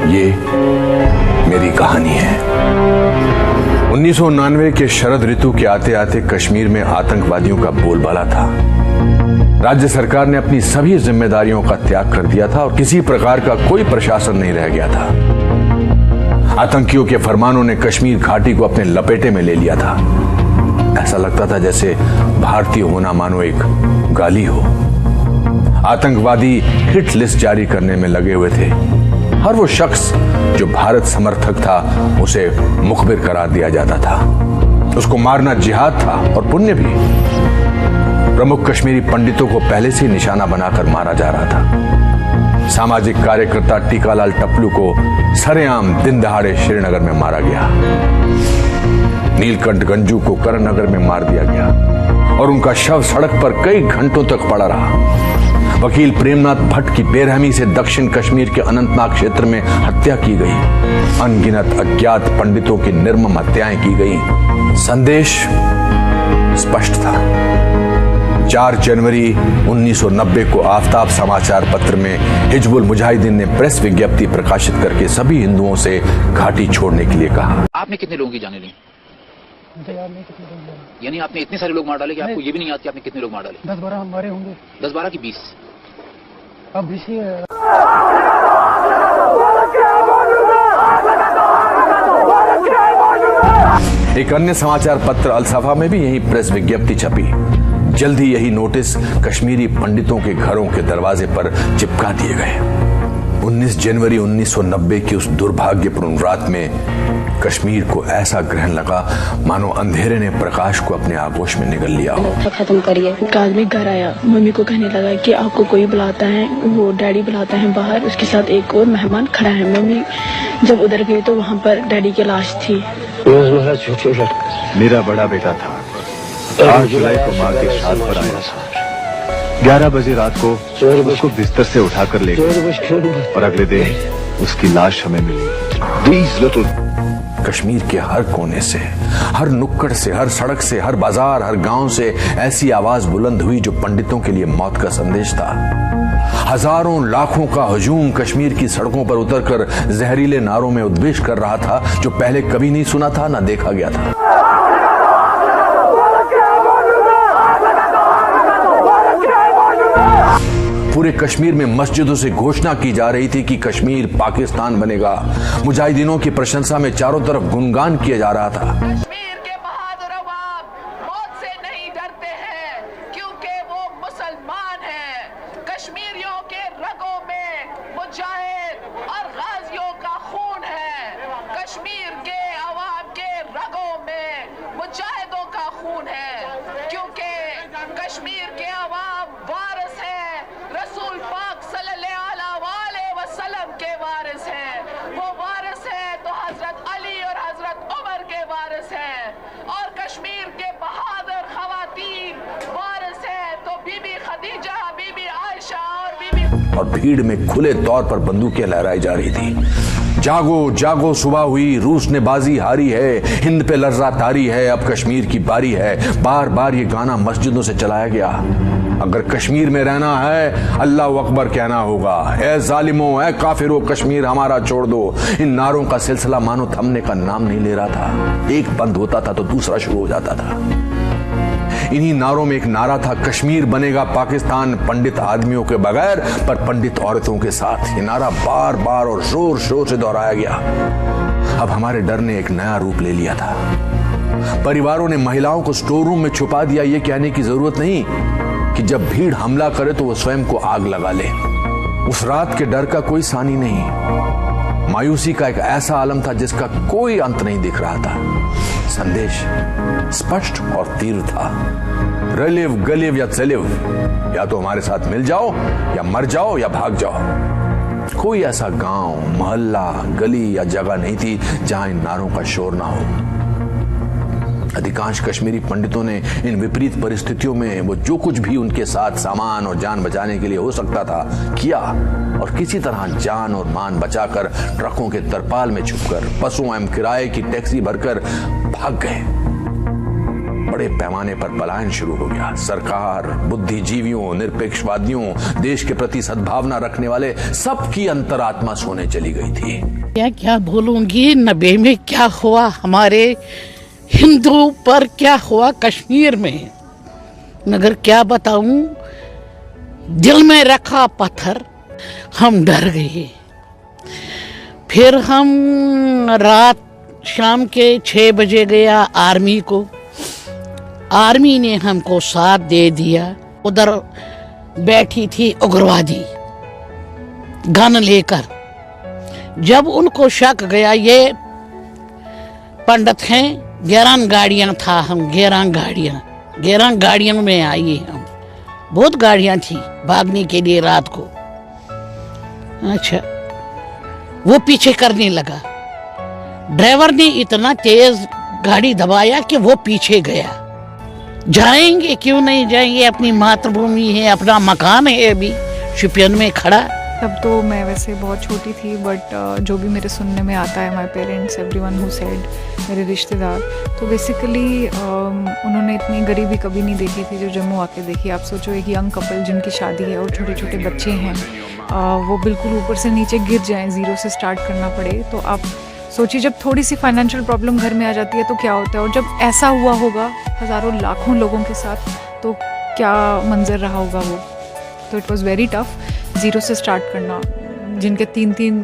ये मेरी कहानी है। 1999 के शरद ऋतु के आते आते कश्मीर में आतंकवादियों का बोलबाला था। राज्य सरकार ने अपनी सभी जिम्मेदारियों का त्याग कर दिया था और किसी प्रकार का कोई प्रशासन नहीं रह गया था। आतंकियों के फरमानों ने कश्मीर घाटी को अपने लपेटे में ले लिया था। ऐसा लगता था जैसे भारतीय होना मानो एक गाली हो। आतंकवादी हिट लिस्ट जारी करने में लगे हुए थे। हर वो शख्स जो भारत समर्थक था उसे मुखबिर करार दिया जाता था। उसको मारना जिहाद था और पुण्य भी। प्रमुख कश्मीरी पंडितों को पहले से निशाना बनाकर मारा जा रहा था। सामाजिक कार्यकर्ता टीकालाल टप्लू को सरेआम दिन दहाड़े श्रीनगर में मारा गया। नीलकंठ गंजू को करणनगर में मार दिया गया और उनका शव सड़क पर कई घंटों तक पड़ा रहा। वकील प्रेमनाथ भट्ट की बेरहमी से दक्षिण कश्मीर के अनंतनाग क्षेत्र में हत्या की गई। अनगिनत अज्ञात पंडितों की निर्मम हत्याएं की गई। संदेश स्पष्ट था। 4 जनवरी 1990 को आफ्ताब समाचार पत्र में हिजबुल मुजाहिदीन ने प्रेस विज्ञप्ति प्रकाशित करके सभी हिंदुओं से घाटी छोड़ने के लिए कहा। आपने कितने लोगों की जाने ली? यानी आपने इतने सारे लोग मार डाले कि आपको ये भी नहीं याद कि आपने कितने लोग मार डाले? 10-12 हमारे होंगे। 10-12 की 20? अब 20 ही है। एक अन्य समाचार पत्र अलसफा में भी यही प्रेस विज्ञप्ति छपी। जल्द ही यही नोटिस कश्मीरी पंडितों के घरों के दरवाजे पर चिपका दिए गए। 19 जनवरी 1990 की उस दुर्भाग्यपूर्ण रात में कश्मीर को ऐसा ग्रहण लगा मानो अंधेरे ने प्रकाश को अपने आगोश में निगल लिया हो। खत्म करिए। काल में घर आया, मम्मी को कहने लगा कि आपको कोई बुलाता है। वो डैडी बुलाता है बाहर, उसके साथ एक और मेहमान खड़ा है। मम्मी जब उधर गई तो वहाँ पर डैडी की लाश थी। मेरा बड़ा बेटा था। 8 जुलाई को माँ के श्राद्ध पर आया था। 11 बजे रात को उसको बिस्तर से उठाकर ले गए और अगले दिन उसकी लाश हमें मिली। कश्मीर के हर कोने से, हर नुक्कड़ से, हर सड़क से, हर बाजार, हर गांव से ऐसी आवाज बुलंद हुई जो पंडितों के लिए मौत का संदेश था। हजारों लाखों का हजूम कश्मीर की सड़कों पर उतरकर जहरीले नारों में उद्वेष कर रहा था जो पहले कभी नहीं सुना था, ना देखा गया था। पूरे कश्मीर में मस्जिदों से घोषणा की जा रही थी कि कश्मीर पाकिस्तान बनेगा। मुजाहिदीनों की प्रशंसा में चारों तरफ गुणगान किया जा रहा था। कश्मीर के बहादुर अवाम मौत से नहीं डरते हैं क्योंकि वो मुसलमान हैं। कश्मीरियों के रगों में मुजाहिद और गाजियों का खून है। कश्मीर के अवाम के रगों में मुजाहिदों का खून है क्योंकि कश्मीर के अवाम वारिस है रसूल पाक सल्लल्लाहु अलैहि वसल्लम के वारिस हैं। वो वारिस है तो हजरत अली और हजरत उमर के वारिस हैं और कश्मीर के बहादुर खवातीन वारिस है तो बीबी खदीजा, बीबी आयशा और भीड़ में खुले तौर पर बंदूकें लहराई जा रही थी। जागो जागो सुबह हुई, रूस ने बाजी हारी है, हिंद पे लर्जा तारी है, अब कश्मीर की बारी है। बार बार ये गाना मस्जिदों से चलाया गया। अगर कश्मीर में रहना है अल्लाह अकबर कहना होगा। ए जालिमों, ए काफिरों, कश्मीर हमारा छोड़ दो। इन नारों का सिलसिला मानो थमने का नाम नहीं ले रहा था। एक बंद होता था तो दूसरा शुरू हो जाता था। इन्हीं नारों में एक नारा था, कश्मीर बनेगा पाकिस्तान पंडित आदमियों के बगैर पर पंडित औरतों के साथ। ये नारा बार बार और जोर शोर से दोहराया गया। अब हमारे डर ने एक नया रूप ले लिया था। परिवारों ने महिलाओं को स्टोर रूम में छुपा दिया। ये कहने की जरूरत नहीं कि जब भीड़ हमला करे तो वो स्वयं को आग लगा ले। उस रात के डर का कोई सानी नहीं। मायूसी का एक ऐसा आलम था जिसका कोई अंत नहीं दिख रहा था। संदेश स्पष्ट और तीव्र था, रलिव गलिव या चलिव, या तो हमारे साथ मिल जाओ या मर जाओ या भाग जाओ। कोई ऐसा गांव, मोहल्ला, गली या जगह नहीं थी जहां इन नारों का शोर ना हो। अधिकांश कश्मीरी पंडितों ने इन विपरीत परिस्थितियों में वो जो कुछ भी उनके साथ सामान और जान बचाने के लिए हो सकता था किया और किसी तरह जान और मान बचाकर ट्रकों के तरपाल में छुपकर बसों एवं किराए की टैक्सी भरकर भाग गए। बड़े पैमाने पर पलायन शुरू हो गया। सरकार, बुद्धिजीवियों, निरपेक्षवादियों, देश के प्रति सद्भावना रखने वाले सबकी अंतरात्मा सोने चली गई थी। क्या क्या बोलूंगी, 90 में क्या हुआ हमारे हिंदू पर, क्या हुआ कश्मीर में, मगर क्या बताऊं, दिल में रखा पत्थर, हम डर गए। फिर हम रात शाम के 6 बजे गया आर्मी को, आर्मी ने हमको साथ दे दिया। उधर बैठी थी उग्रवादी गन लेकर। जब उनको शक गया ये पंडित हैं, 11 गाड़ियां था, हम 11 गाड़ियों में आए हम। बहुत गाड़ियां थी भागने के लिए रात को। अच्छा, वो पीछे करने लगा। ड्राइवर ने इतना तेज गाड़ी दबाया कि वो पीछे गया। जाएंगे, क्यों नहीं जाएंगे, अपनी मातृभूमि है, अपना मकान है अभी शोपियान में खड़ा। तब तो मैं वैसे बहुत छोटी थी, बट जो भी मेरे सुनने में आता है, my parents, everyone who said, मेरे रिश्तेदार, तो बेसिकली उन्होंने इतनी गरीबी कभी नहीं देखी थी जो जम्मू आके देखी। आप सोचो, एक यंग कपल जिनकी शादी है और छोटे छोटे बच्चे हैं, वो बिल्कुल ऊपर से नीचे गिर जाएं, ज़ीरो से स्टार्ट करना पड़े। तो आप सोचिए, जब थोड़ी सी फाइनेंशियल प्रॉब्लम घर में आ जाती है तो क्या होता है, और जब ऐसा हुआ होगा हज़ारों लाखों लोगों के साथ, तो क्या मंजर रहा होगा वो। तो it was very tough zero से स्टार्ट करना। जिनके 3-3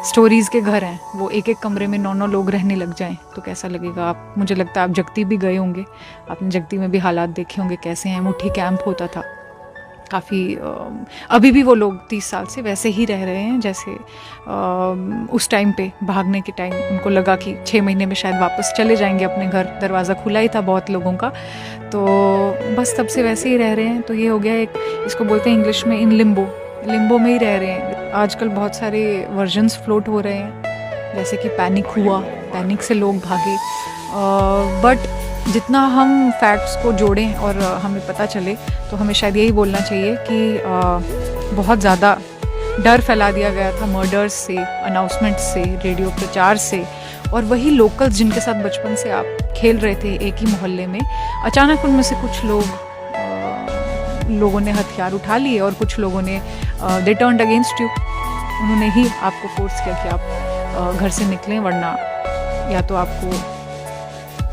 स्टोरीज़ के घर हैं, वो एक कमरे में 9 लोग रहने लग जाएं तो कैसा लगेगा। आप, मुझे लगता है आप जगती भी गए होंगे, आपने जगती में भी हालात देखे होंगे कैसे हैं। मुट्ठी कैंप होता था काफ़ी, अभी भी वो लोग 30 साल से वैसे ही रह रहे हैं जैसे उस टाइम पे भागने के टाइम उनको लगा कि 6 महीने में शायद वापस चले जाएंगे अपने घर। दरवाज़ा खुला ही था बहुत लोगों का, तो बस तब से वैसे ही रह रहे हैं। तो ये हो गया एक, इसको बोलते हैं इंग्लिश में इन लिम्बो में ही रह रहे हैं। आजकल बहुत सारे वर्जन्स फ्लोट हो रहे हैं, जैसे कि पैनिक हुआ, पैनिक से लोग भागे। बट जितना हम फैक्ट्स को जोड़ें और हमें पता चले, तो हमें शायद यही बोलना चाहिए कि बहुत ज़्यादा डर फैला दिया गया था मर्डर्स से, अनाउंसमेंट से, रेडियो प्रचार से, और वही लोकल्स जिनके साथ बचपन से आप खेल रहे थे एक ही मोहल्ले में, अचानक उनमें से कुछ लोगों ने हथियार उठा लिए और कुछ लोगों ने दे टर्न्ड अगेंस्ट यू। उन्होंने ही आपको फोर्स किया कि आप घर से निकलें, वरना या तो आपको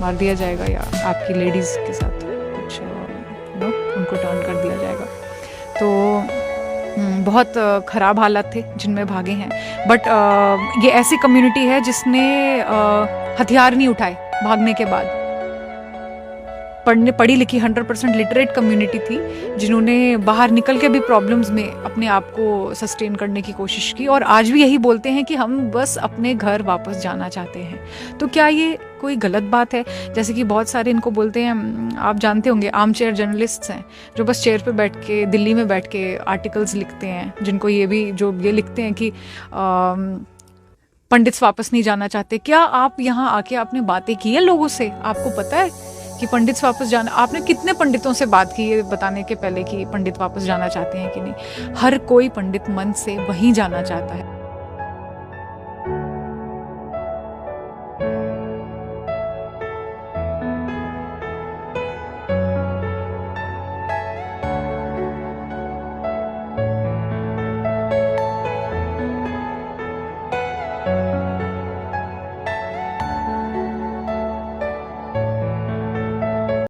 मार दिया जाएगा या आपकी लेडीज़ के साथ कुछ उनको टर्न कर दिया जाएगा। तो बहुत ख़राब हालात थे जिनमें भागे हैं। बट ये ऐसी कम्युनिटी है जिसने हथियार नहीं उठाए भागने के बाद। पढ़ी लिखी 100% लिटरेट कम्युनिटी थी, जिन्होंने बाहर निकल के भी प्रॉब्लम्स में अपने आप को सस्टेन करने की कोशिश की, और आज भी यही बोलते हैं कि हम बस अपने घर वापस जाना चाहते हैं। तो क्या ये कोई गलत बात है? जैसे कि बहुत सारे इनको बोलते हैं, आप जानते होंगे, आर्म चेयर जर्नलिस्ट्स हैं जो बस चेयर पे बैठ के, दिल्ली में बैठ के आर्टिकल्स लिखते हैं, जिनको ये लिखते हैं कि पंडित्स वापस नहीं जाना चाहते। क्या आप यहाँ आके आपने बातें की है लोगों से? आपको पता है कि पंडित्स वापस जाना? आपने कितने पंडितों से बात की है बताने के पहले कि पंडित वापस जाना चाहते हैं कि नहीं? हर कोई पंडित मन से वहीं जाना चाहता है।